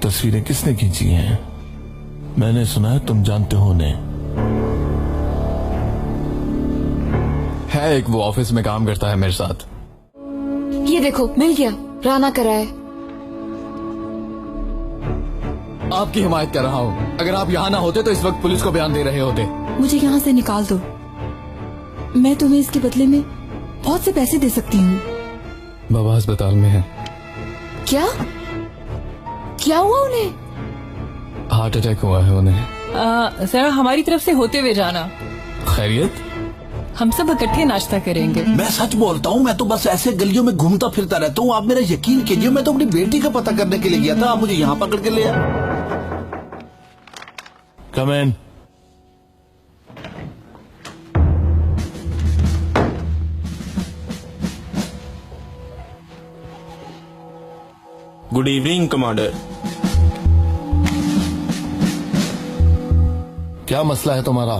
तस्वीरें किसने खींची हैं? मैंने सुना है तुम जानते हो उन्हें। है एक, वो ऑफिस में काम करता है मेरे साथ। ये देखो, मिल गया। राना कराए। आपकी हिमायत कर रहा हूँ। अगर आप यहाँ ना होते तो इस वक्त पुलिस को बयान दे रहे होते। मुझे यहाँ से निकाल दो। मैं तुम्हें इसके बदले में बहुत से पैसे दे सकती हूँ। बाबा अस्पताल में है। क्या क्या हुआ उन्हें? हार्ट अटैक हुआ है उन्हें। जरा हमारी तरफ से होते हुए जाना। खैरियत? हम सब इकट्ठे नाश्ता करेंगे। मैं सच बोलता हूँ, मैं तो बस ऐसे गलियों में घूमता फिरता रहता हूँ। आप मेरा यकीन कीजिए, मैं तो अपनी बेटी का पता करने के लिए गया था। आप मुझे यहाँ पकड़ के ले आए। Come in. Good evening commander. क्या मसला है तुम्हारा?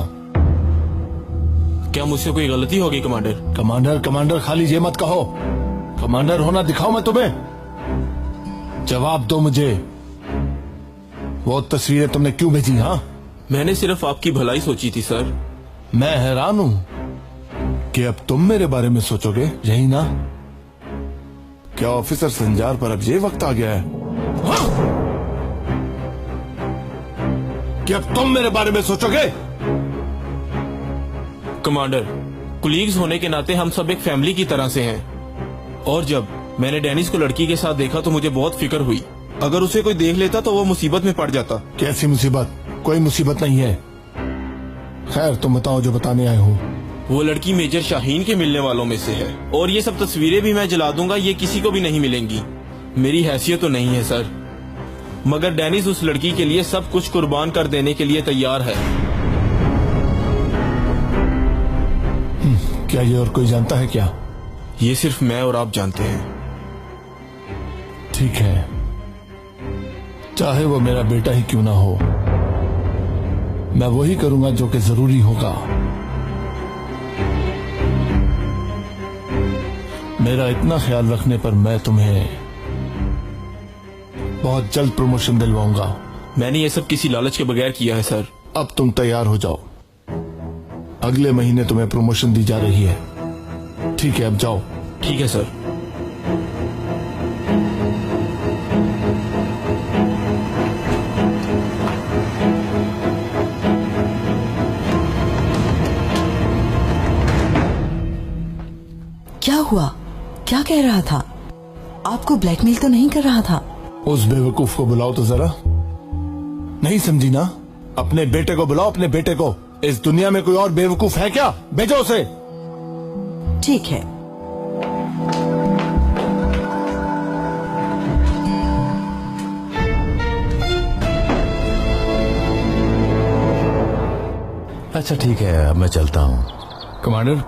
क्या मुझसे कोई गलती होगी कमांडर? कमांडर कमांडर खाली ये मत कहो। कमांडर होना दिखाओ मैं तुम्हें। जवाब दो मुझे। वो तस्वीरें तुमने क्यों भेजी? हाँ, मैंने सिर्फ आपकी भलाई सोची थी सर। मैं हैरान हूँ कि अब तुम मेरे बारे में सोचोगे, यही ना? क्या ऑफिसर संजार पर अब ये वक्त आ गया है? हाँ? कि अब तुम मेरे बारे में सोचोगे? कमांडर, कुलीग्स होने के नाते हम सब एक फैमिली की तरह से हैं। और जब मैंने डेनिस को लड़की के साथ देखा तो मुझे बहुत फिक्र हुई। अगर उसे कोई देख लेता तो वो मुसीबत में पड़ जाता। कैसी मुसीबत? कोई मुसीबत नहीं है। खैर तुम बताओ जो बताने आए हो। वो लड़की मेजर शाहीन के मिलने वालों में से है। और ये सब तस्वीरें भी मैं जला दूंगा, ये किसी को भी नहीं मिलेंगी। मेरी हैसियत तो नहीं है सर, मगर डेनिस उस लड़की के लिए सब कुछ कुर्बान कर देने के लिए तैयार है। क्या ये और कोई जानता है क्या? ये सिर्फ मैं और आप जानते हैं। ठीक है, चाहे वो मेरा बेटा ही क्यों ना हो, मैं वही करूंगा जो कि जरूरी होगा। मेरा इतना ख्याल रखने पर मैं तुम्हें बहुत जल्द प्रमोशन दिलवाऊंगा। मैंने ये सब किसी लालच के बगैर किया है सर। अब तुम तैयार हो जाओ, अगले महीने तुम्हें प्रमोशन दी जा रही है। ठीक है, अब जाओ। ठीक है सर। क्या हुआ? क्या कह रहा था? आपको ब्लैकमेल तो नहीं कर रहा था? उस बेवकूफ को बुलाओ तो जरा। नहीं समझी ना? अपने बेटे को बुलाओ, अपने बेटे को। इस दुनिया में कोई और बेवकूफ है क्या? भेजो उसे। ठीक है। अच्छा ठीक है, अब मैं चलता हूँ। कमांडर,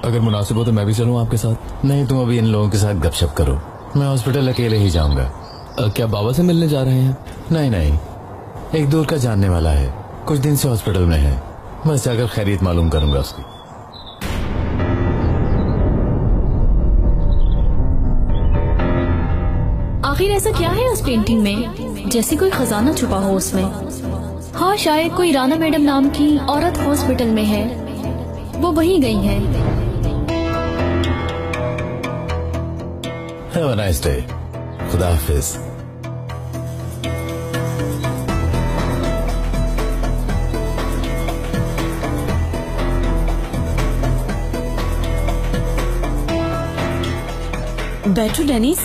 अगर मुनासिब हो तो मैं भी चलूँ आपके साथ? नहीं, तुम अभी इन लोगों के साथ गपशप करो, मैं हॉस्पिटल अकेले ही जाऊंगा। क्या बाबा से मिलने जा रहे हैं? नहीं नहीं, एक दूर का जानने वाला है, कुछ दिन से हॉस्पिटल में है, बस जाकर खैरियत मालूम करूंगा उसकी। आखिर ऐसा क्या है उस पेंटिंग में, जैसे कोई खजाना छुपा हो उसमें? हाँ, शायद कोई राना मैडम नाम की औरत हॉस्पिटल में है, वो वहीं गई है। Have a nice day. खुदा हाफिज। बैठो डेनिस।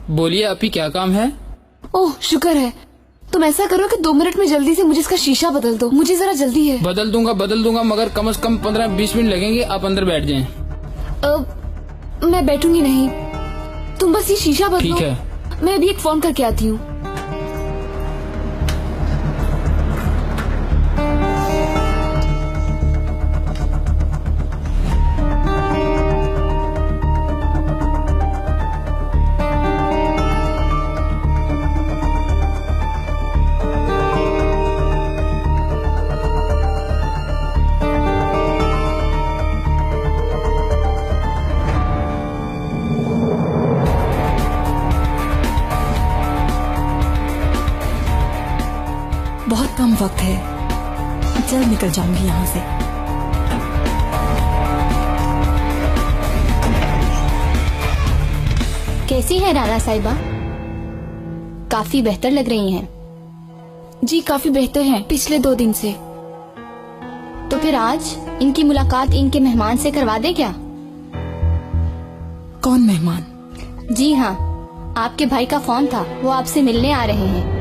बोलिए, आपकी क्या काम है? ओह शुक्र है। तुम ऐसा करो कि 2 मिनट में जल्दी से मुझे इसका शीशा बदल दो, मुझे जरा जल्दी है। बदल दूंगा, मगर कम से कम 15-20 मिनट लगेंगे। आप अंदर बैठ जाएं। मैं बैठूंगी नहीं, तुम बस ये शीशा बदलो। ठीक है। मैं अभी एक फोन करके आती हूँ। कम वक्त है, जल्द निकल जाऊंगी यहाँ से। कैसी है राना साहिबा? काफी बेहतर लग रही हैं। जी काफी बेहतर हैं पिछले 2 दिन से। तो फिर आज इनकी मुलाकात इनके मेहमान से करवा दे क्या? कौन मेहमान? जी हाँ, आपके भाई का फोन था, वो आपसे मिलने आ रहे हैं।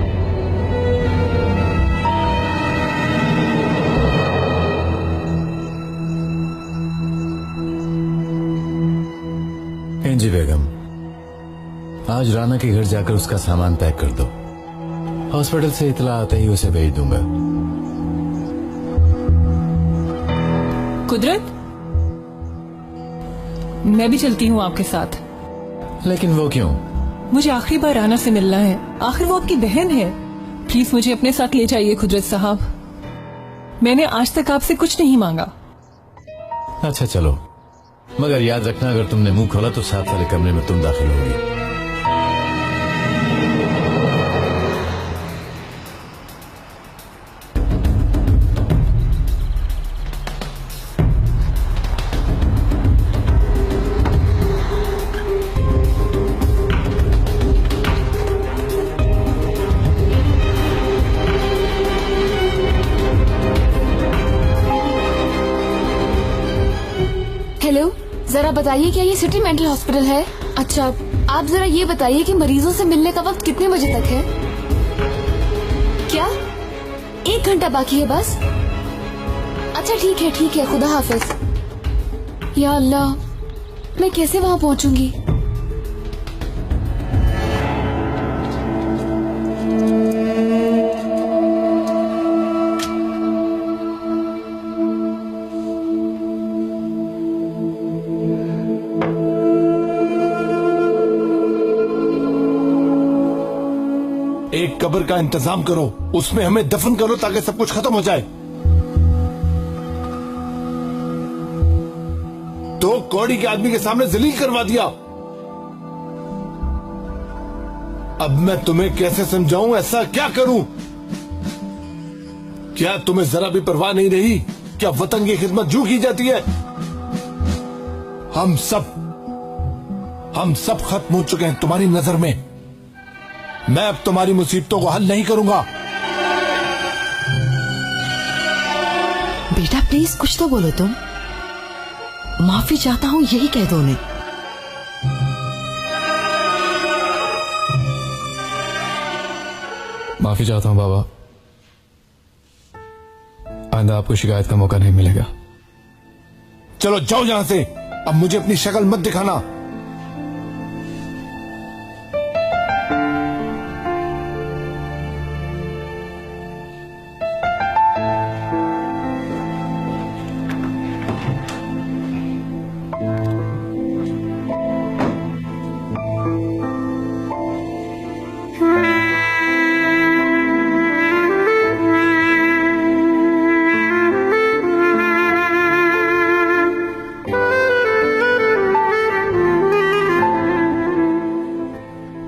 एंजी बेगम, आज राना के घर जाकर उसका सामान पैक कर दो। हॉस्पिटल से इतला आते ही उसे भेज दूंगा। कुदरत, मैं भी चलती हूँ आपके साथ। लेकिन वो क्यों? मुझे आखिरी बार राना से मिलना है। आखिर वो आपकी बहन है। प्लीज मुझे अपने साथ ले जाइए कुदरत साहब। मैंने आज तक आपसे कुछ नहीं मांगा। अच्छा चलो, मगर याद रखना अगर तुमने मुंह खोला तो साथ वाले कमरे में तुम दाखिल होगी। हेलो, जरा बताइए क्या ये सिटी मेंटल हॉस्पिटल है? अच्छा, आप जरा ये बताइए कि मरीजों से मिलने का वक्त कितने बजे तक है? क्या 1 घंटा बाकी है बस? अच्छा ठीक है, खुदा हाफिज। या अल्लाह, मैं कैसे वहाँ पहुँचूंगी? एक कब्र का इंतजाम करो, उसमें हमें दफन करो ताकि सब कुछ खत्म हो जाए। 2 कौड़ी के आदमी के सामने जलील करवा दिया। अब मैं तुम्हें कैसे समझाऊं, ऐसा क्या करूं? क्या तुम्हें जरा भी परवाह नहीं रही? क्या वतन की खिदमत जू की जाती है? हम सब खत्म हो चुके हैं तुम्हारी नजर में। मैं अब तुम्हारी मुसीबतों को हल नहीं करूंगा। बेटा प्लीज कुछ तो बोलो तुम। माफी चाहता हूँ यही कह दो उन्हें। माफी चाहता हूँ बाबा, आइंदा आपको शिकायत का मौका नहीं मिलेगा। चलो जाओ यहां से, अब मुझे अपनी शक्ल मत दिखाना।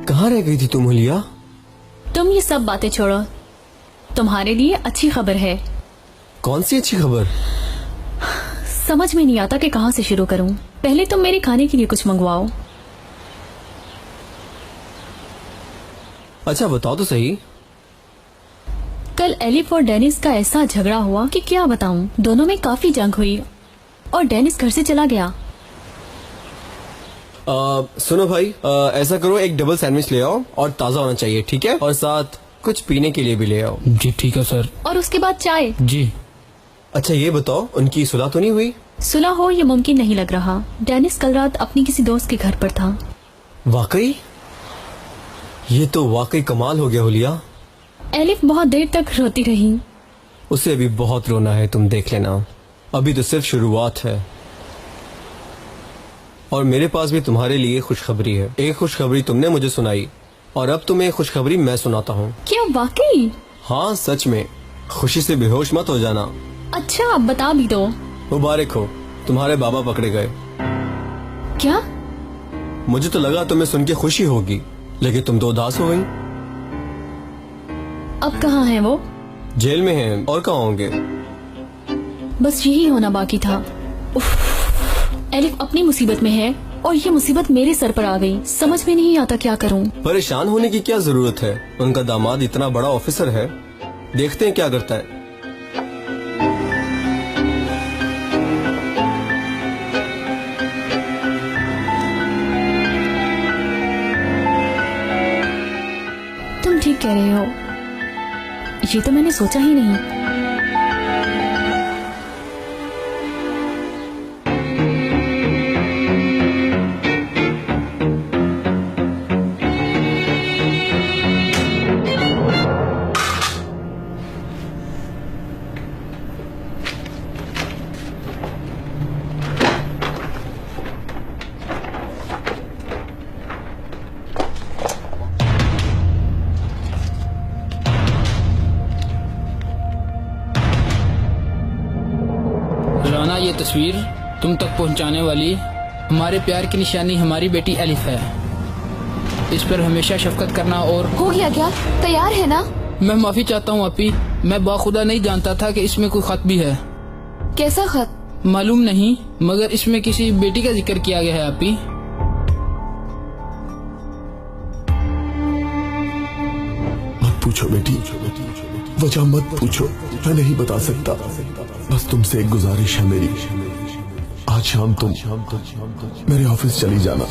कहाँ रह गई थी तुम हुलिया? तुम ये सब बातें छोड़ो, तुम्हारे लिए अच्छी खबर है। कौन सी अच्छी खबर? समझ में नहीं आता कि कहाँ से शुरू करूं। पहले तुम मेरे खाने के लिए कुछ मंगवाओ। अच्छा बताओ तो सही। कल एलिफ और डेनिस का ऐसा झगड़ा हुआ कि क्या बताऊं। दोनों में काफी जंग हुई और डेनिस घर से चला गया। सुनो भाई, ऐसा करो एक डबल सैंडविच ले आओ और ताज़ा होना चाहिए, ठीक है? और साथ कुछ पीने के लिए भी ले आओ। जी ठीक है सर। और उसके बाद चाय। जी। अच्छा ये बताओ, उनकी सुलह तो नहीं हुई? सुलह हो ये मुमकिन नहीं लग रहा। डेनिस कल रात अपनी किसी दोस्त के घर पर था। वाकई? ये तो वाकई कमाल हो गया हुलिया। एलिफ बहुत देर तक रोती रही। उसे अभी बहुत रोना है, तुम देख लेना। अभी तो सिर्फ शुरुआत है। और मेरे पास भी तुम्हारे लिए खुशखबरी है। एक खुशखबरी तुमने मुझे सुनाई और अब तुम्हें खुशखबरी मैं सुनाता हूँ। क्या वाकई? हाँ सच में। खुशी से बेहोश मत हो जाना। अच्छा अब बता भी दो। मुबारक हो, तुम्हारे बाबा पकड़े गए। क्या? मुझे तो लगा तुम्हें सुन के खुशी होगी, लेकिन तुम तो उदास हो गई। अब कहाँ है वो? जेल में हैं और कहाँ होंगे? बस यही होना बाकी था। उफ, एलिफ अपनी मुसीबत में है और ये मुसीबत मेरे सर पर आ गई। समझ में नहीं आता क्या करूं। परेशान होने की क्या जरूरत है? उनका दामाद इतना बड़ा ऑफिसर है, देखते हैं क्या करता है। तुम ठीक कह रहे हो, ये तो मैंने सोचा ही नहीं। राना, ये तस्वीर तुम तक पहुंचाने वाली हमारे प्यार की निशानी हमारी बेटी एलिफ है। इस पर हमेशा शफकत करना। और हो गया क्या? तैयार है ना? मैं माफी चाहता हूँ अपी, मैं बाखुदा नहीं जानता था कि इसमें कोई खत भी है। कैसा खत? मालूम नहीं, मगर इसमें किसी बेटी का जिक्र किया गया है अपी। मत पूछो बेटी, वजह मत पूछो, मैं नहीं बता सकता। बस तुमसे एक गुजारिश है मेरी, आज शाम तुम मेरे ऑफिस चली जाना।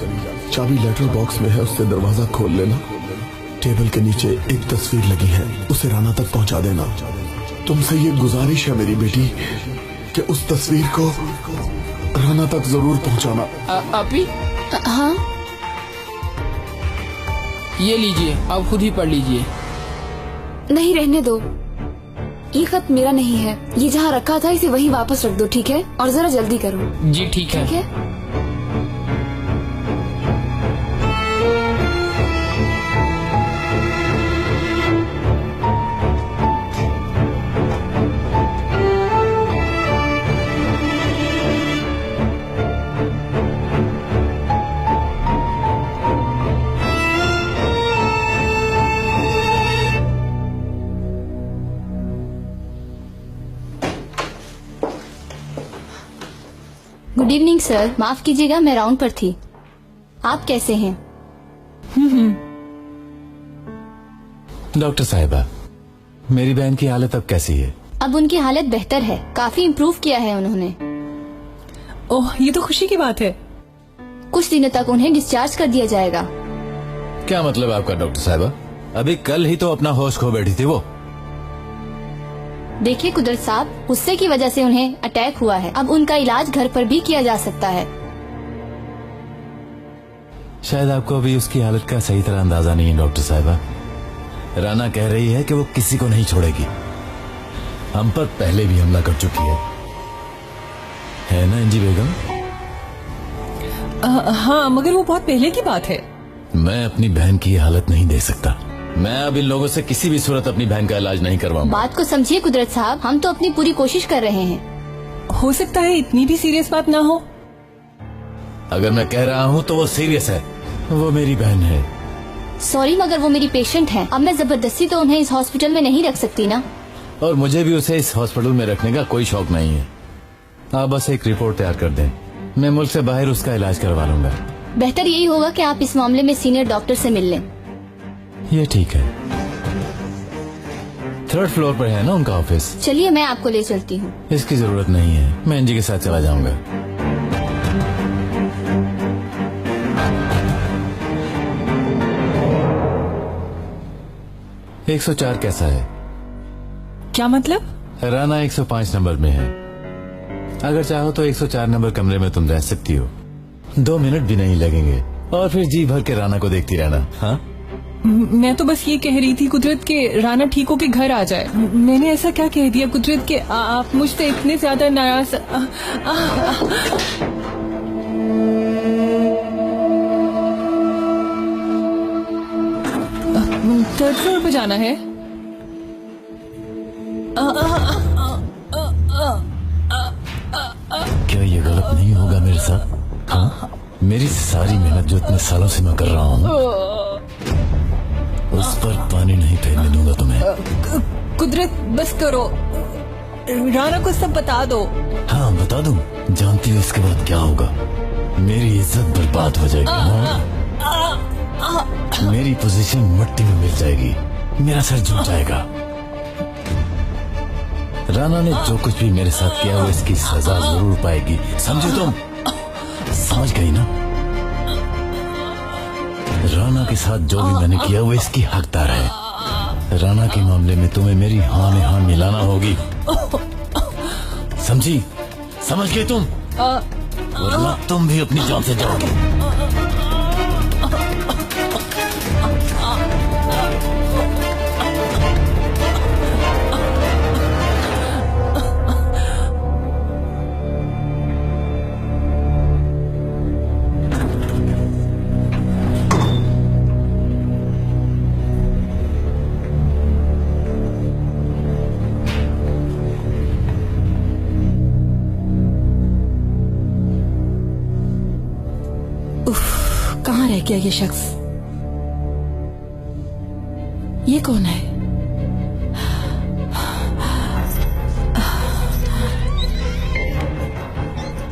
चाबी लेटर बॉक्स में है, उससे दरवाजा खोल लेना। टेबल के नीचे एक तस्वीर लगी है, उसे राना तक पहुंचा देना। तुमसे ये गुजारिश है मेरी बेटी कि उस तस्वीर को राना तक जरूर पहुंचाना। अपी, हाँ, ये लीजिए, आप खुद ही पढ़ लीजिए। नहीं, रहने दो, ये खत मेरा नहीं है। ये जहाँ रखा था इसे वहीं वापस रख दो, ठीक है? और जरा जल्दी करो। जी ठीक है। ठीक है? गुड इवनिंग सर, माफ कीजिएगा मैं राउंड पर थी। आप कैसे हैं? डॉक्टर साहिबा, मेरी बहन की हालत अब कैसी है? अब उनकी हालत बेहतर है, काफी इम्प्रूव किया है उन्होंने। ओह, ये तो खुशी की बात है। कुछ दिनों तक उन्हें डिस्चार्ज कर दिया जाएगा। क्या मतलब आपका डॉक्टर साहिबा? अभी कल ही तो अपना होश खो बैठी थी वो। देखिए कुदरत साहब, गुस्से की वजह से उन्हें अटैक हुआ है। अब उनका इलाज घर पर भी किया जा सकता है। शायद आपको अभी उसकी हालत का सही तरह अंदाजा नहीं है डॉक्टर साहिबा। राना कह रही है कि वो किसी को नहीं छोड़ेगी। हम पर पहले भी हमला कर चुकी है ना अंजी बेगम? हाँ, मगर वो बहुत पहले की बात है। मैं अपनी बहन की हालत नहीं देख सकता। मैं अब इन लोगों से किसी भी सूरत अपनी बहन का इलाज नहीं करवाऊंगा। बात को समझिए कुदरत साहब, हम तो अपनी पूरी कोशिश कर रहे हैं। हो सकता है इतनी भी सीरियस बात ना हो। अगर मैं कह रहा हूँ तो वो सीरियस है। वो मेरी बहन है। सॉरी, मगर वो मेरी पेशेंट है। अब मैं जबरदस्ती तो उन्हें इस हॉस्पिटल में नहीं रख सकती ना। और मुझे भी उसे इस हॉस्पिटल में रखने का कोई शौक नहीं है। आप बस एक रिपोर्ट तैयार कर दें, मैं मुल्क से बाहर उसका इलाज करवा लूंगा। बेहतर यही होगा कि आप इस मामले में सीनियर डॉक्टर से मिल लें। ये ठीक है। 3rd फ्लोर पर है ना उनका ऑफिस? चलिए मैं आपको ले चलती हूँ। इसकी जरूरत नहीं है, मैं अंजी के साथ चला जाऊंगा। एक 104 कैसा है? क्या मतलब? राना 105 नंबर में है। अगर चाहो तो 104 नंबर कमरे में तुम रह सकती हो। 2 मिनट भी नहीं लगेंगे और फिर जी भर के राना को देखती रहना। हाँ, मैं तो बस ये कह रही थी कुदरत के राना ठीक होके घर आ जाए। मैंने ऐसा क्या कह दिया कुदरत के आप मुझसे इतने ज्यादा नाराज? 3rd फ्लोर पे जाना है। क्या ये गलत नहीं होगा मेरे साथ? हाँ, मेरी सारी मेहनत जो इतने सालों से मैं कर रहा हूँ उस पर पानी नहीं फेरने दूंगा तुम्हें। कुदरत बस करो, राना को सब बता दो। हाँ बता दूं, जानती हो इसके बाद क्या होगा? मेरी इज्जत बर्बाद हो जाएगी। मेरी पोजीशन मिट्टी में मिल जाएगी, मेरा सर झुक जाएगा। राना ने जो कुछ भी मेरे साथ किया वो इसकी सजा जरूर पाएगी, समझे तुम? समझ गई ना? राना के साथ जो भी मैंने किया वो इसकी हकदार है। राना के मामले में तुम्हें मेरी हाँ में हाँ मिलाना होगी, समझी? समझ गई तुम? वरना तुम भी अपनी जान से जाओगे। कहाँ रह गया ये शख्स? ये कौन है?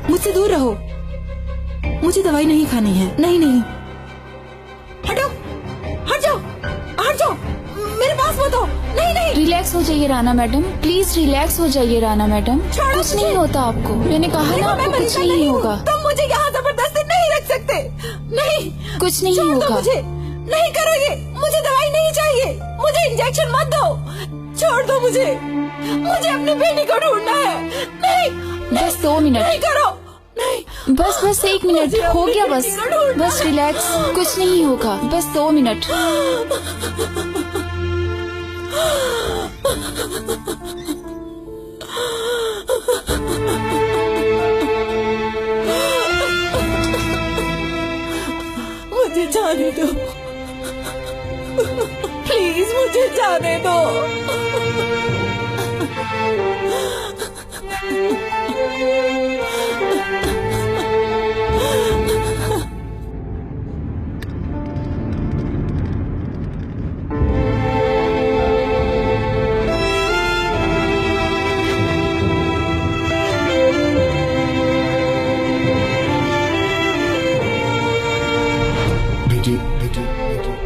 मुझसे दूर रहो, मुझे दवाई नहीं खानी है। नहीं नहीं, हटो, हट जाओ, हट जाओ, मेरे पास मत आओ। नहीं नहीं, रिलैक्स हो जाइए राना मैडम, प्लीज रिलैक्स हो जाइए राना मैडम। कुछ नहीं होता आपको, मैंने कहा ना आपको कुछ नहीं होगा। तुम मुझे यहाँ जबरदस्ती नहीं रख सकते। नहीं, कुछ नहीं होगा। मुझे नहीं करो ये, मुझे दवाई नहीं चाहिए, मुझे इंजेक्शन मत दो, छोड़ दो मुझे अपनी बेटी को ढूंढना है। नहीं, बस 2 मिनट, नहीं करो, नहीं, बस 1 मिनट हो गया, बस रिलैक्स, कुछ नहीं होगा, बस 2 मिनट। मुझे जाने दो, प्लीज मुझे जाने दो।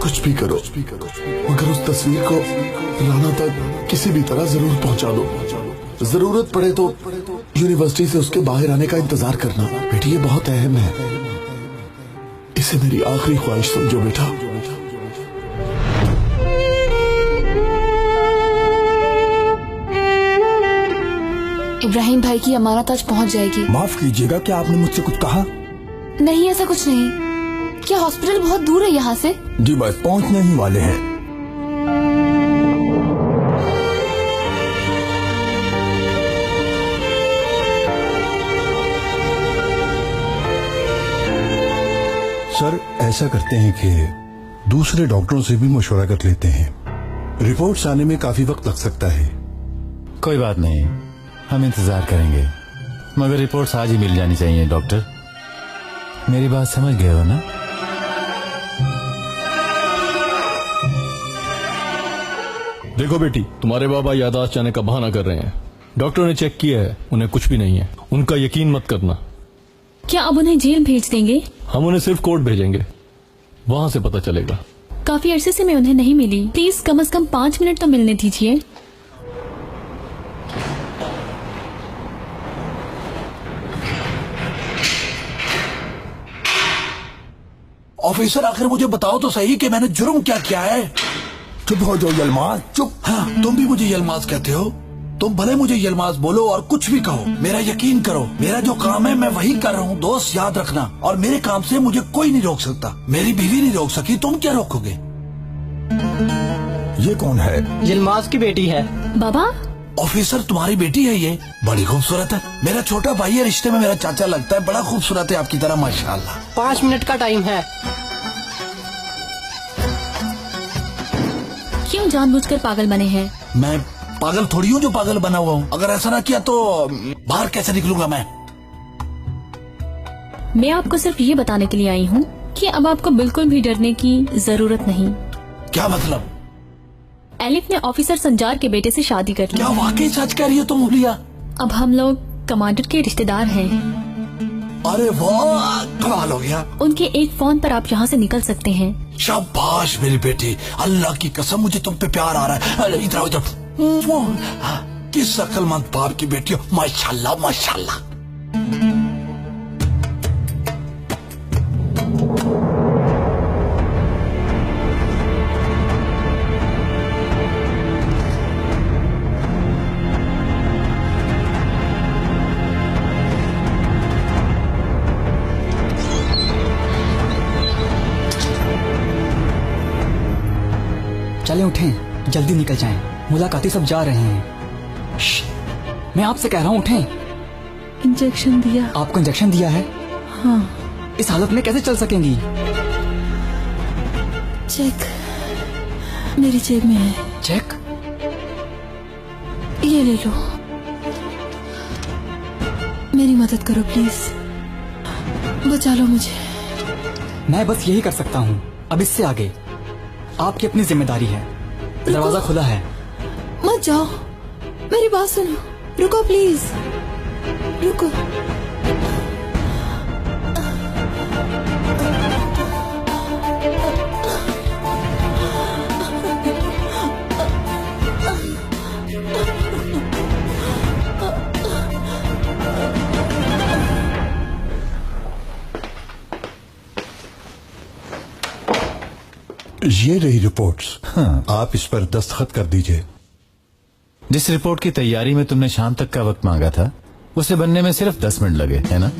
कुछ भी करो, मगर उस तस्वीर को राना तक किसी भी तरह जरूर पहुंचा दो। जरूरत पड़े तो यूनिवर्सिटी से उसके बाहर आने का इंतजार करना। बेटी ये बहुत अहम है, इसे मेरी आखिरी ख्वाहिश समझो बेटा। इब्राहिम भाई की अमानत आज पहुंच जाएगी। माफ कीजिएगा, क्या आपने मुझसे कुछ कहा? नहीं, ऐसा कुछ नहीं। क्या हॉस्पिटल बहुत दूर है यहाँ से? जी बस पहुंचने ही वाले हैं। सर ऐसा करते हैं कि दूसरे डॉक्टरों से भी मशवरा कर लेते हैं, रिपोर्ट्स आने में काफी वक्त लग सकता है। कोई बात नहीं, हम इंतजार करेंगे, मगर रिपोर्ट्स आज ही मिल जानी चाहिए। डॉक्टर मेरी बात समझ गए हो ना? देखो बेटी, तुम्हारे बाबा याददाश्त जाने का बहाना कर रहे हैं। डॉक्टर ने चेक किया है, उन्हें कुछ भी नहीं है। उनका यकीन मत करना। क्या अब उन्हें जेल भेज देंगे? हम उन्हें सिर्फ कोर्ट भेजेंगे, वहां से पता चलेगा। काफी अरसे से मैं उन्हें नहीं मिली, प्लीज कम से कम 5 मिनट तो मिलने दीजिए। ऑफिसर आखिर मुझे बताओ तो सही कि मैंने जुर्म क्या किया है। चुप हो जाओ यलमाज, चुप। हाँ, तुम भी मुझे यलमाज कहते हो। तुम भले मुझे यलमाज बोलो और कुछ भी कहो, मेरा यकीन करो, मेरा जो काम है मैं वही कर रहा हूँ। दोस्त याद रखना, और मेरे काम से मुझे कोई नहीं रोक सकता। मेरी बीवी नहीं रोक सकी, तुम क्या रोकोगे? ये कौन है? यलमाज की बेटी है। बाबा? ऑफिसर तुम्हारी बेटी है ये? बड़ी खूबसूरत है। मेरा छोटा भाई है, रिश्ते में मेरा चाचा लगता है। बड़ा खूबसूरत है आपकी तरह, माशाल्लाह। 5 मिनट का टाइम है। क्यों जानबूझकर पागल बने हैं? मैं पागल थोड़ी हूँ जो पागल बना हुआ हूँ। अगर ऐसा ना किया तो बाहर कैसे निकलूंगा मैं? मैं आपको सिर्फ ये बताने के लिए आई हूँ कि अब आपको बिल्कुल भी डरने की जरूरत नहीं। क्या मतलब? एलिफ ने ऑफिसर संजार के बेटे से शादी कर ली। क्या वाकई सच कह रही हो तुम हुलिया? अब हम लोग कमांडर के रिश्तेदार हैं। अरे वाह, कमाल हो गया। उनके एक फोन पर आप यहाँ से निकल सकते हैं। शाबाश मेरी बेटी, अल्लाह की कसम मुझे तुम पे प्यार आ रहा है। अरे इधर आओ, इधर। किस अक्लमंद बाप की बेटी हो, माशाल्लाह माशाल्लाह। चले उठें, जल्दी निकल जाएं। मुलाकाती सब जा रहे हैं। मैं आपसे कह रहा हूँ उठें। इंजेक्शन दिया। आपको इंजेक्शन दिया है? हाँ। इस हालत में कैसे चल सकेंगी? चेक मेरी जेब में है। चेक? ये ले लो। मेरी मदद करो प्लीज, बचा लो मुझे। मैं बस यही कर सकता हूँ। अब इससे आगे आपकी अपनी जिम्मेदारी है। दरवाजा खुला है। मत जाओ, मेरी बात सुनो। रुको प्लीज, रुको। ये रही रिपोर्ट्स। हाँ। आप इस पर दस्तखत कर दीजिए। जिस रिपोर्ट की तैयारी में तुमने शाम तक का वक्त मांगा था, उसे बनने में सिर्फ 10 मिनट लगे, है ना?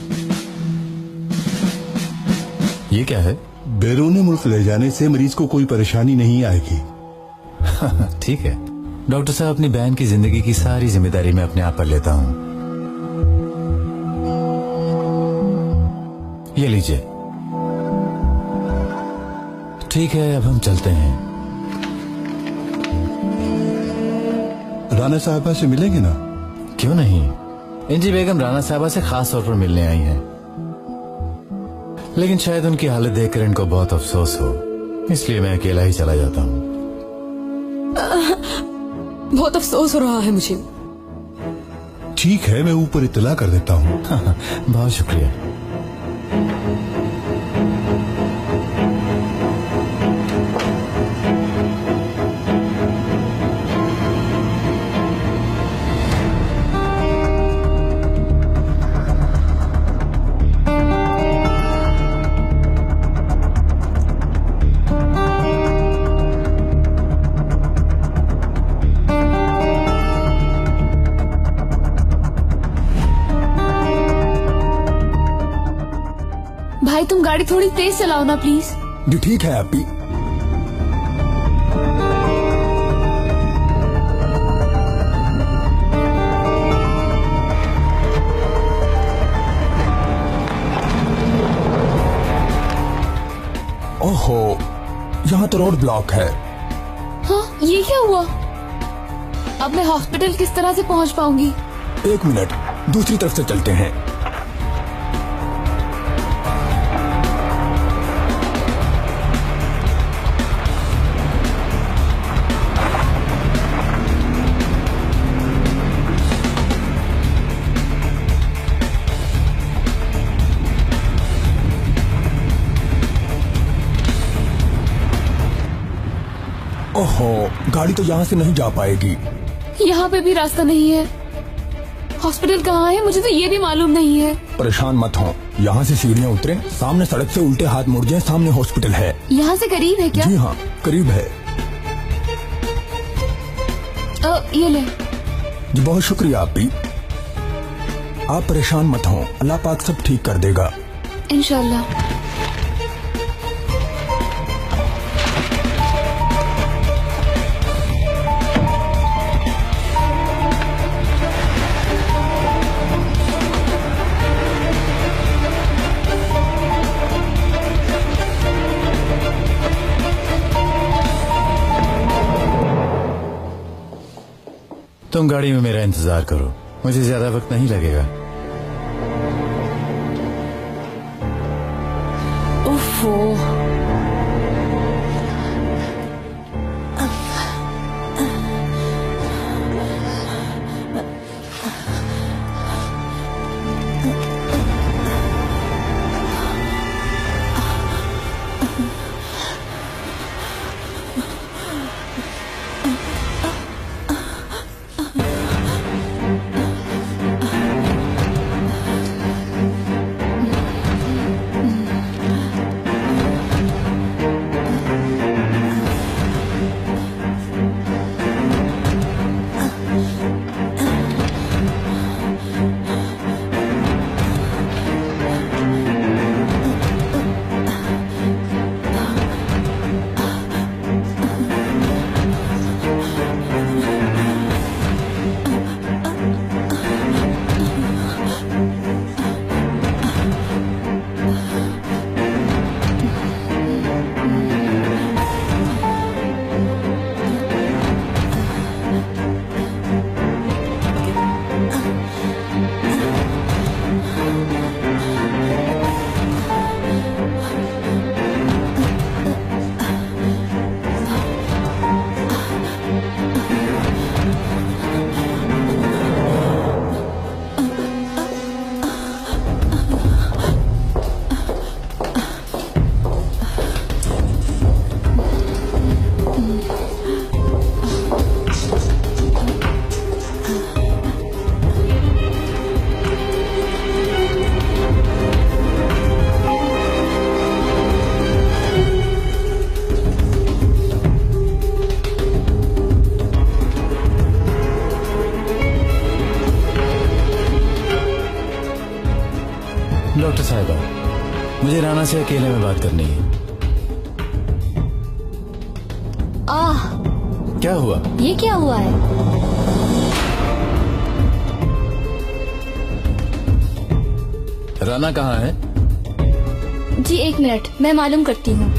ये क्या है? बैरून मुल्क ले जाने से मरीज को कोई परेशानी नहीं आएगी। ठीक है डॉक्टर साहब, अपनी बहन की जिंदगी की सारी जिम्मेदारी मैं अपने आप पर लेता हूं। ये लीजिए। ठीक है, अब हम चलते हैं। राना साहबा से मिलेंगे ना? क्यों नहीं। इंजी बेगम राना साहबा से खास तौर पर मिलने आई हैं, लेकिन शायद उनकी हालत देखकर इनको बहुत अफसोस हो, इसलिए मैं अकेला ही चला जाता हूँ। बहुत अफसोस हो रहा है मुझे। ठीक है, मैं ऊपर इत्तला कर देता हूँ। बहुत शुक्रिया। भाई तुम गाड़ी थोड़ी तेज चलाओ ना प्लीज। जी ठीक है आपी। ओहो, यहाँ तो रोड ब्लॉक है। हाँ, ये क्या हुआ? अब मैं हॉस्पिटल किस तरह से पहुँच पाऊंगी? 1 मिनट, दूसरी तरफ से चलते हैं। ओहो, गाड़ी तो यहाँ से नहीं जा पाएगी। यहाँ पे भी रास्ता नहीं है। हॉस्पिटल कहाँ है मुझे तो ये भी मालूम नहीं है। परेशान मत हो, यहाँ से सीढ़ियाँ उतरे, सामने सड़क से उल्टे हाथ मुड़ जाए, सामने हॉस्पिटल है। यहाँ से करीब है क्या? जी हाँ, करीब है। ये ले। जी बहुत शुक्रिया आपी। आप परेशान मत हो, अल्लाह पाक सब ठीक कर देगा इंशाल्लाह। तुम गाड़ी में मेरा इंतजार करो, मुझे ज्यादा वक्त नहीं लगेगा। उफ़ो। डॉक्टर साहिबा, मुझे राना से अकेले में बात करनी है। क्या हुआ? ये क्या हुआ है? राना कहाँ है? जी 1 मिनट, मैं मालूम करती हूँ।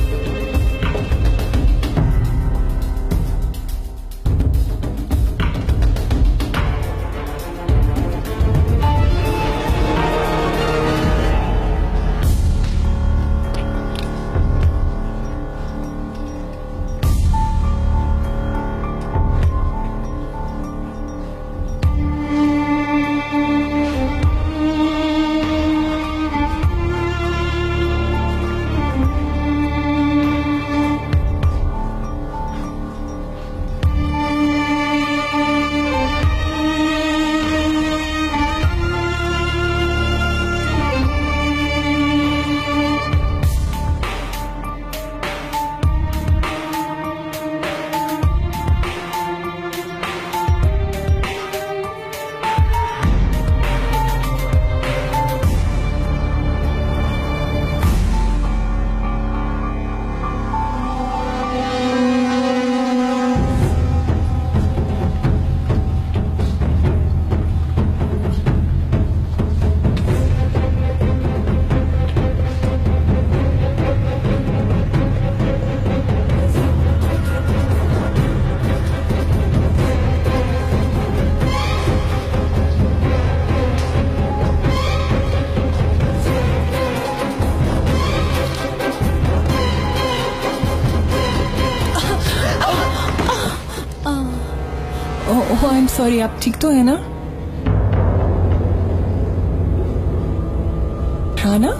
ओह आई एम सॉरी, आप ठीक तो है ना? राना?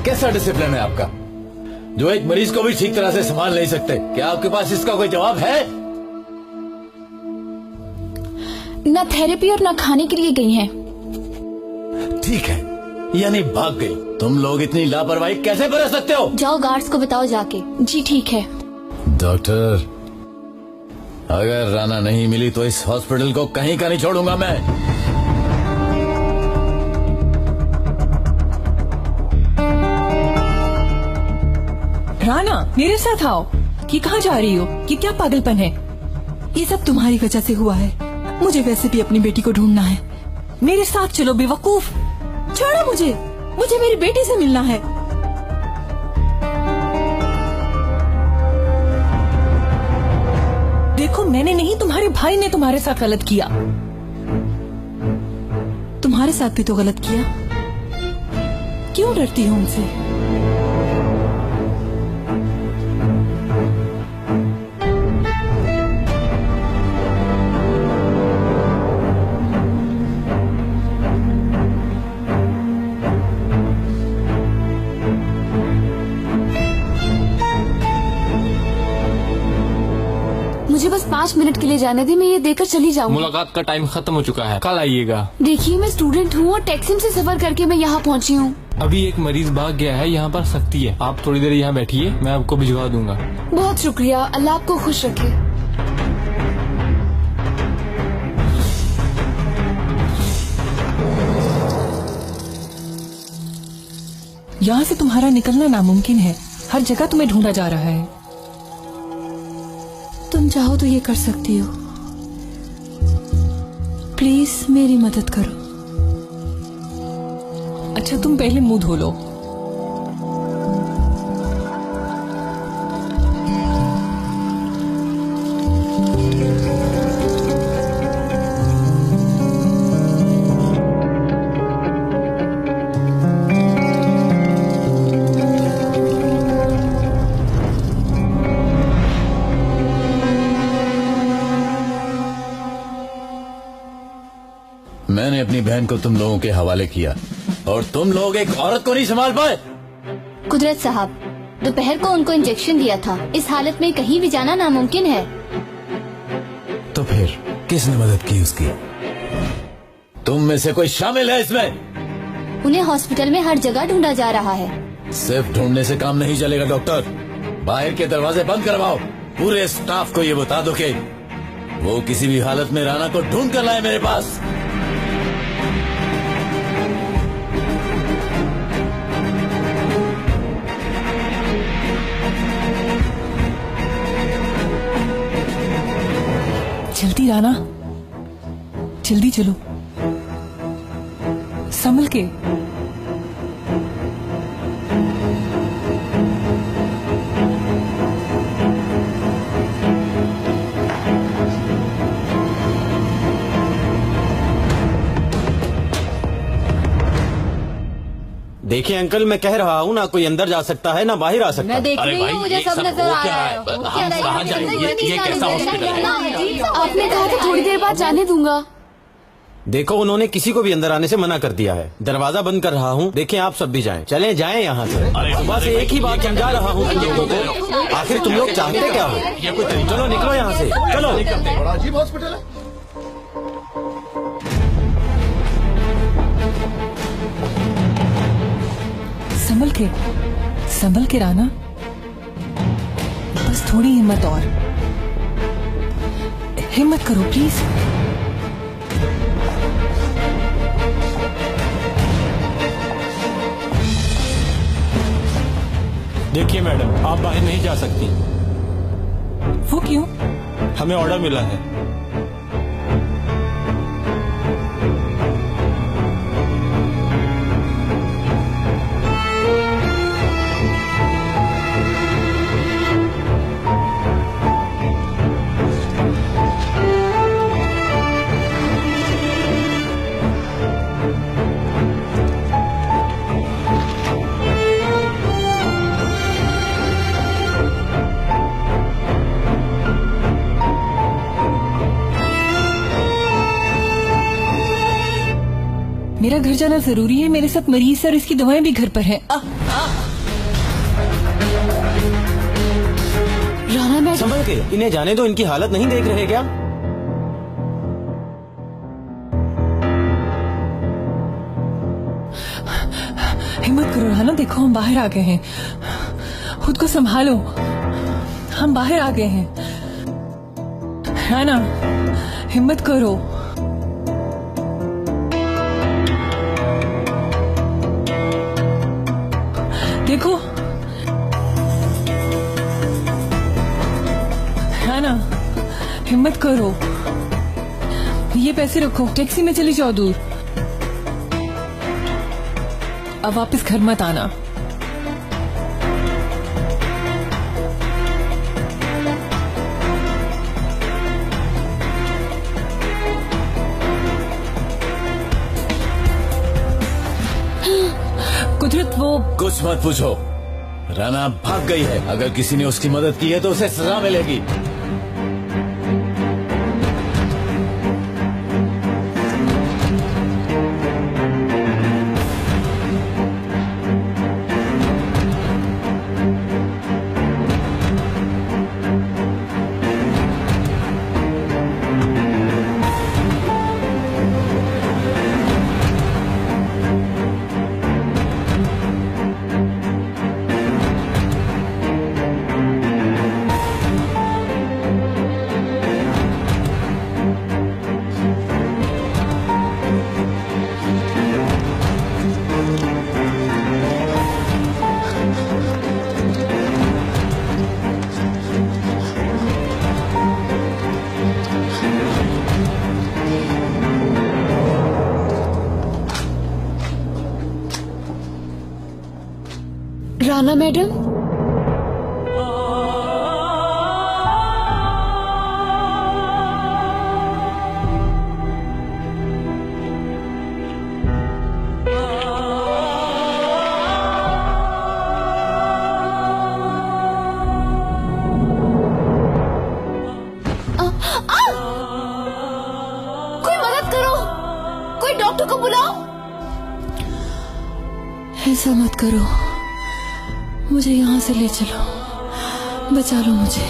कैसा डिसिप्लिन है आपका, जो एक मरीज को भी ठीक तरह से संभाल नहीं सकते? क्या आपके पास इसका कोई जवाब है? ना थेरेपी और ना खाने के लिए गई हैं। ठीक है, यानी भाग गई। तुम लोग इतनी लापरवाही कैसे बरत सकते हो? जाओ गार्ड्स को बताओ जाके। जी ठीक है। डॉक्टर, अगर राना नहीं मिली तो इस हॉस्पिटल को कहीं का नहीं छोड़ूंगा मैं। राना मेरे साथ आओ। ये कहाँ जा रही हो? ये क्या पागलपन है? ये सब तुम्हारी वजह से हुआ है। मुझे वैसे भी अपनी बेटी को ढूंढना है। मेरे साथ चलो बेवकूफ। छोड़ो मुझे, मुझे मेरी बेटी से मिलना है। देखो मैंने नहीं, तुम्हारे भाई ने तुम्हारे साथ गलत किया। तुम्हारे साथ भी तो गलत किया। क्यों डरती हो उनसे? मुझे बस 5 मिनट के लिए जाने दे, मैं ये देकर चली जाऊंगी। मुलाकात का टाइम खत्म हो चुका है, कल आइएगा। देखिए मैं स्टूडेंट हूँ और टैक्सी से सफर करके मैं यहाँ पहुँची हूँ। अभी एक मरीज भाग गया है, यहाँ पर सख्ती है। आप थोड़ी देर यहाँ बैठिए, मैं आपको भिजवा दूंगा। बहुत शुक्रिया, अल्लाह आपको खुश रखे। यहाँ से तुम्हारा निकलना नामुमकिन है। हर जगह तुम्हें ढूंढा जा रहा है। तुम चाहो तो ये कर सकती हो। प्लीज मेरी मदद करो। अच्छा तुम पहले मुंह धो लो। मैंने अपनी बहन को तुम लोगों के हवाले किया और तुम लोग एक औरत को नहीं संभाल पाए। कुदरत साहब, दोपहर को उनको इंजेक्शन दिया था। इस हालत में कहीं भी जाना नामुमकिन है। तो फिर किसने मदद की उसकी? तुम में से कोई शामिल है इसमें? उन्हें हॉस्पिटल में हर जगह ढूंढा जा रहा है। सिर्फ ढूंढने से काम नहीं चलेगा डॉक्टर, बाहर के दरवाजे बंद करवाओ। पूरे स्टाफ को ये बता दो कि वो किसी भी हालत में राना को ढूंढ कर लाए मेरे पास। जल्दी राना, जल्दी चलो, संभल के। देखिए अंकल, मैं कह रहा हूँ ना कोई अंदर जा सकता है ना बाहर आ सकता है। मैं देख रही हूँ, मुझे सब नजर आ रहा है। ये कैसा हॉस्पिटल है? आपने कहा था थोड़ी देर बाद जाने दूंगा। देखो उन्होंने किसी को भी अंदर आने से मना कर दिया है। दरवाजा बंद कर रहा हूँ, देखें आप सब भी जाएं। चलें जाएं यहाँ से। सुबह से एक ही बात समझा रहा हूँ तुम लोगों को, आखिर तुम लोग चाहते क्या हो? चलो निकलो यहाँ से, चलो। बड़ा अजीब हॉस्पिटल है। संभल के राना, बस थोड़ी हिम्मत और। हिम्मत करो प्लीज। देखिए मैडम, आप बाहर नहीं जा सकती। वो क्यों? हमें ऑर्डर मिला है। मेरा घर जाना जरूरी है। मेरे साथ मरीज और इसकी दवाएं भी घर पर हैं। राना मैडम, संभल के, इन्हें जाने दो। इनकी हालत नहीं देख रहे क्या? हिम्मत करो राना, देखो हम बाहर आ गए हैं। खुद को संभालो, हम बाहर आ गए हैं। राना हिम्मत करो। देखो राना, हिम्मत करो। ये पैसे रखो, टैक्सी में चली जाओ दूर। अब वापस घर मत आना। कुदरत वो कुछ मत पूछो, राना भाग गई है। अगर किसी ने उसकी मदद की है तो उसे सजा मिलेगी। राना मैडम, कोई मदद करो, कोई डॉक्टर को बुलाओ। ऐसा मत करो, मुझे यहाँ से ले चलो, बचा लो मुझे।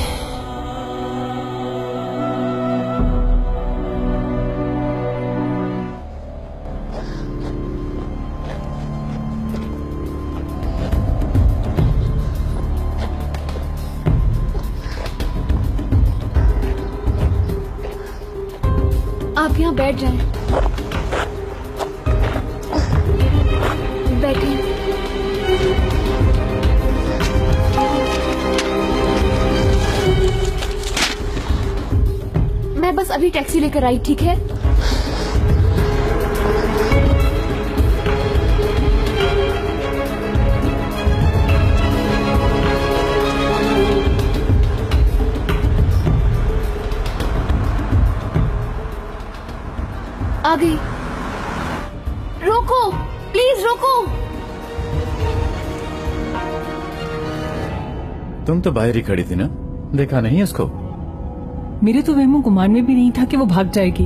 आप यहाँ बैठ जाएं। बैठे। मैं बस अभी टैक्सी लेकर आई, ठीक है? आ गई। रोको, प्लीज रोको। तुम तो बाहर ही खड़ी थी ना, देखा नहीं उसको? मेरे तो वहमो गुमान में भी नहीं था कि वो भाग जाएगी।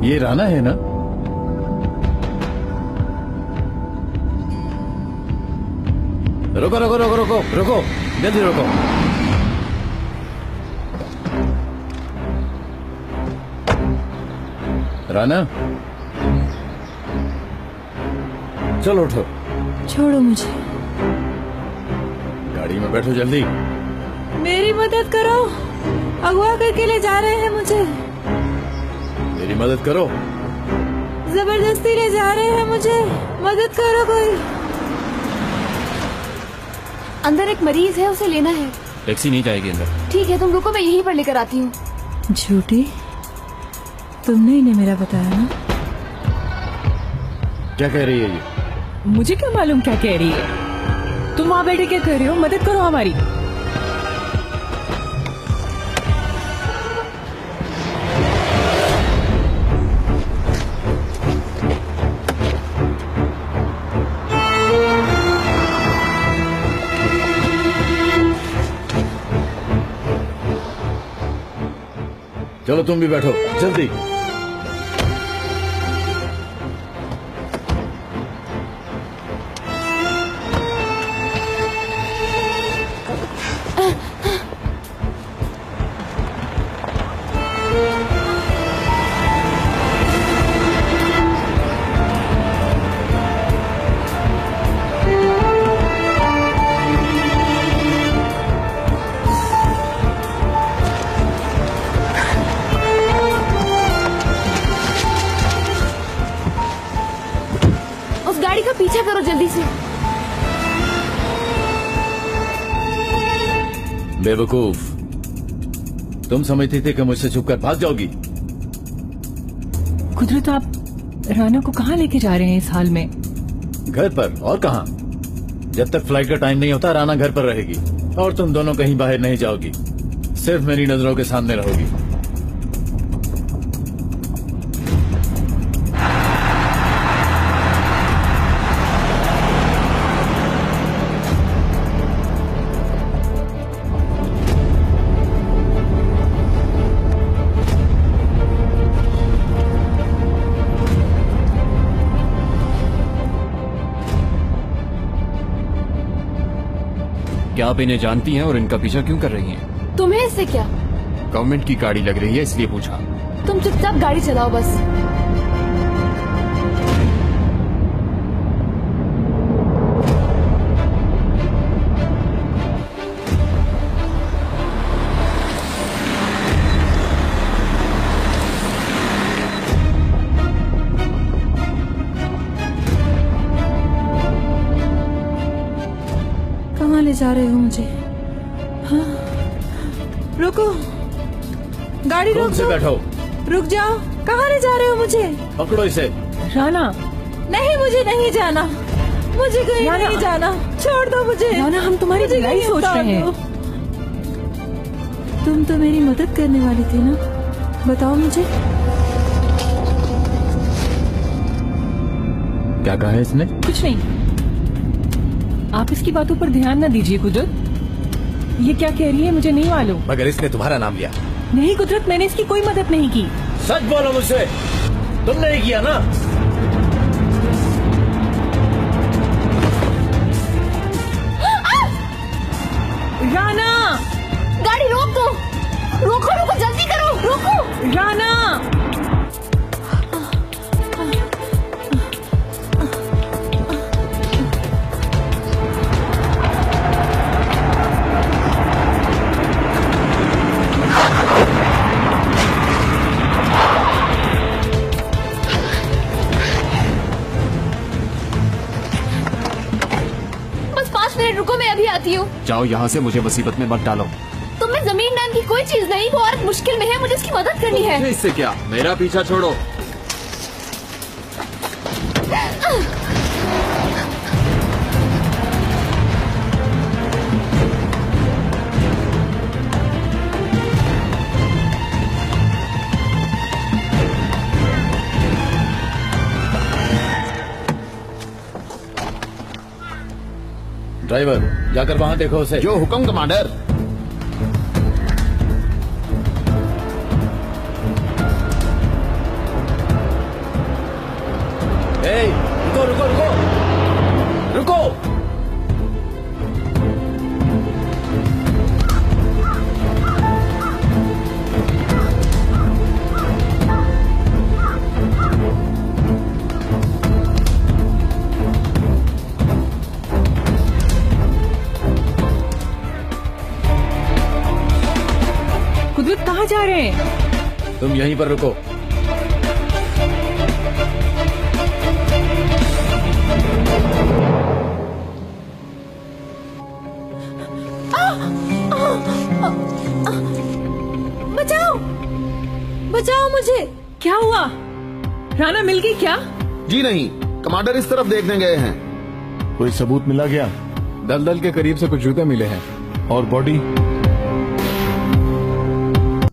ये राना है ना? रुको रुको रुको रुको रुको, जल्दी रुको। राना, चलो उठो। छोड़ो मुझे। गाड़ी में बैठो जल्दी। मेरी मदद करो, अगवा करके ले जा रहे हैं मुझे। मेरी मदद करो। जबरदस्ती ले जा रहे हैं मुझे, मदद करो कोई। अंदर एक मरीज है, उसे लेना है। टैक्सी नहीं जाएगी अंदर। ठीक है, तुम रुको, मैं यहीं पर लेकर आती हूँ। झूठी, तुमने इन्हें मेरा बताया ना? क्या कह रही है ये? मुझे क्या मालूम क्या कह रही है। तुम वहाँ बैठे क्या कर रहे हो? मदद करो हमारी। चलो तुम भी बैठो जल्दी। पीछा करो जल्दी से। बेवकूफ, तुम समझती थी कि मुझसे छुपकर भाग जाओगी? कुदरत, आप राना को कहाँ लेके जा रहे हैं इस हाल में? घर पर, और कहाँ? जब तक फ्लाइट का टाइम नहीं होता राना घर पर रहेगी और तुम दोनों कहीं बाहर नहीं जाओगी, सिर्फ मेरी नजरों के सामने रहोगी। क्या आप इन्हें जानती हैं और इनका पीछा क्यों कर रही हैं? तुम्हें इससे क्या? गवर्नमेंट की गाड़ी लग रही है इसलिए पूछा। तुम चुपचाप गाड़ी चलाओ बस। कहाँ ले जा रहे हो मुझे? हाँ? रुको, गाड़ी रोक से दो। बैठो। रुक जाओ, कहाँ ले जा रहे हो मुझे? पकड़ो इसे। राना, नहीं, मुझे नहीं जाना, मुझे कहीं नहीं जाना, छोड़ दो मुझे। राना, हम तुम्हारी भलाई सोच रहे हैं। तुम तो मेरी मदद करने वाली थी ना, बताओ मुझे। क्या कहा है इसने? कुछ नहीं, आप इसकी बातों पर ध्यान न दीजिए कुदरत। ये क्या कह रही है मुझे नहीं मालूम। मगर इसने तुम्हारा नाम लिया। नहीं कुदरत, मैंने इसकी कोई मदद नहीं की। सच बोलो मुझसे, तुमने ही किया ना? राना, गाड़ी रोक दो, रोको रोको, जल्दी करो, रोको। राना, बस 5 मिनट रुको, मैं अभी आती हूँ। जाओ यहाँ से, मुझे मुसीबत में मत डालो। तुम में जमीन नाम की कोई चीज नहीं, वो औरत मुश्किल में है, मुझे उसकी मदद करनी है। इससे क्या, मेरा पीछा छोड़ो। ड्राइवर, जाकर वहां देखो उसे। जो हुक्म कमांडर। रुको रुको रुको रुको। कुदरत कहाँ जा रहे हैं? तुम यहीं पर रुको। बचाओ, बचाओ मुझे। क्या हुआ? राना मिल गई क्या? जी नहीं, कमांडर इस तरफ देखने गए हैं। कोई सबूत मिला क्या? दलदल के करीब से कुछ जूते मिले हैं। और बॉडी?